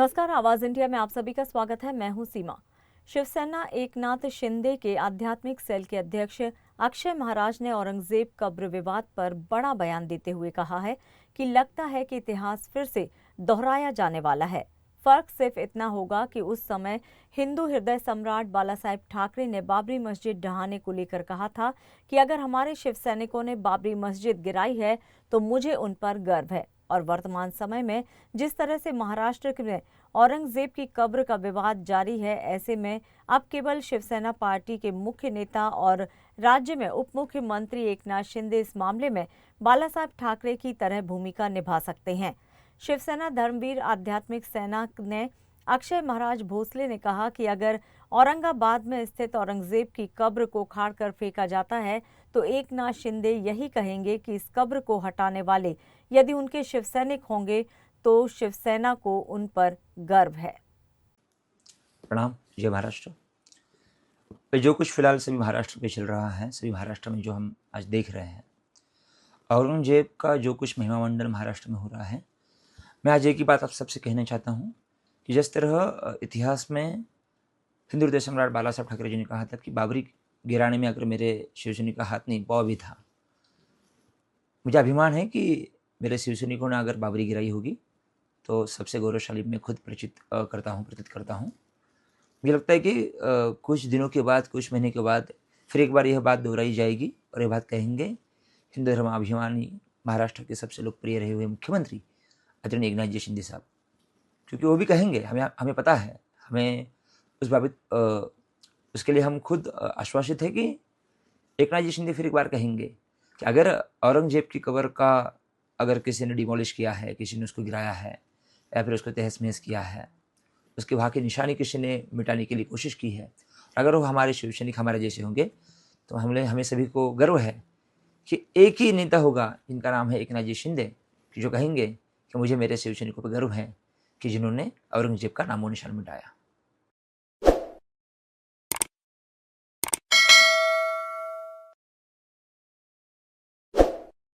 नमस्कार, आवाज इंडिया में आप सभी का स्वागत है। मैं हूं सीमा। शिवसेना एकनाथ शिंदे के आध्यात्मिक सेल के अध्यक्ष अक्षय महाराज ने औरंगजेब कब्र विवाद पर बड़ा बयान देते हुए कहा है कि लगता है कि इतिहास फिर से दोहराया जाने वाला है। फर्क सिर्फ इतना होगा कि उस समय हिंदू हृदय सम्राट बाला साहेब ठाकरे ने बाबरी मस्जिद ढहाने को लेकर कहा था कि अगर हमारे शिव सैनिकों ने बाबरी मस्जिद गिराई है तो मुझे उन पर गर्व है। और वर्तमान समय में जिस तरह से महाराष्ट्र में औरंगजेब की कब्र का विवाद जारी है, ऐसे में अब केवल शिवसेना पार्टी के मुख्य नेता और राज्य में उप मुख्यमंत्री एकनाथ शिंदे इस मामले में बाला साहेब ठाकरे की तरह भूमिका निभा सकते हैं। शिवसेना धर्मवीर आध्यात्मिक सेना ने अक्षय महाराज भोसले ने कहा कि अगर औरंगाबाद में स्थित औरंगजेब की कब्र को उखाड़ कर फेंका जाता है तो एकनाथ शिंदे यही कहेंगे कि इस कब्र को हटाने वाले यदि उनके शिवसैनिक होंगे तो शिवसेना को उन पर गर्व है। प्रणाम। जय महाराष्ट्र। जो कुछ फिलहाल सभी महाराष्ट्र में चल रहा है, सभी महाराष्ट्र में जो हम आज देख रहे हैं, औरंगजेब का जो कुछ महिमा मंडन महाराष्ट्र में हो रहा है, मैं आज एक ही बात आप सबसे कहना चाहता हूँ कि जिस तरह इतिहास में हिंदू हृदय सम्राट बाला साहब ठाकरे जी ने कहा था कि बाबरी गिराने में अगर मेरे शिवसैनिक का हाथ नहीं, पौ भी था। मुझे अभिमान है कि मेरे शिवसैनिकों ने अगर बाबरी गिराई होगी तो सबसे गौरवशाली मैं खुद प्रतीत करता हूँ। मुझे लगता है कि कुछ दिनों के बाद, कुछ महीने के बाद फिर एक बार यह बात दोहराई जाएगी और यह बात कहेंगे हिंदू धर्माभिमानी महाराष्ट्र के सबसे लोकप्रिय रहे हुए मुख्यमंत्री आदरणीय एकनाथ जी शिंदे साहब, क्योंकि वो भी कहेंगे। हमें पता है, हमें उस बाबत उसके लिए हम खुद आश्वासित है कि एकनाथ जी शिंदे फिर एक बार कहेंगे कि अगर औरंगजेब की कब्र का अगर किसी ने डिमोलिश किया है, किसी ने उसको गिराया है या फिर उसको तहस नहस किया है, उसके वहाँ की निशानी किसी ने मिटाने के लिए कोशिश की है, अगर वो हमारे शिवसैनिक हमारे जैसे होंगे तो हमें सभी को गर्व है कि एक ही नेता होगा जिनका नाम है एकनाथ जी शिंदे, कि जो कहेंगे कि मुझे मेरे शिवसैनिकों पर गर्व है कि जिन्होंने औरंगजेब का नामो निशान मिटाया।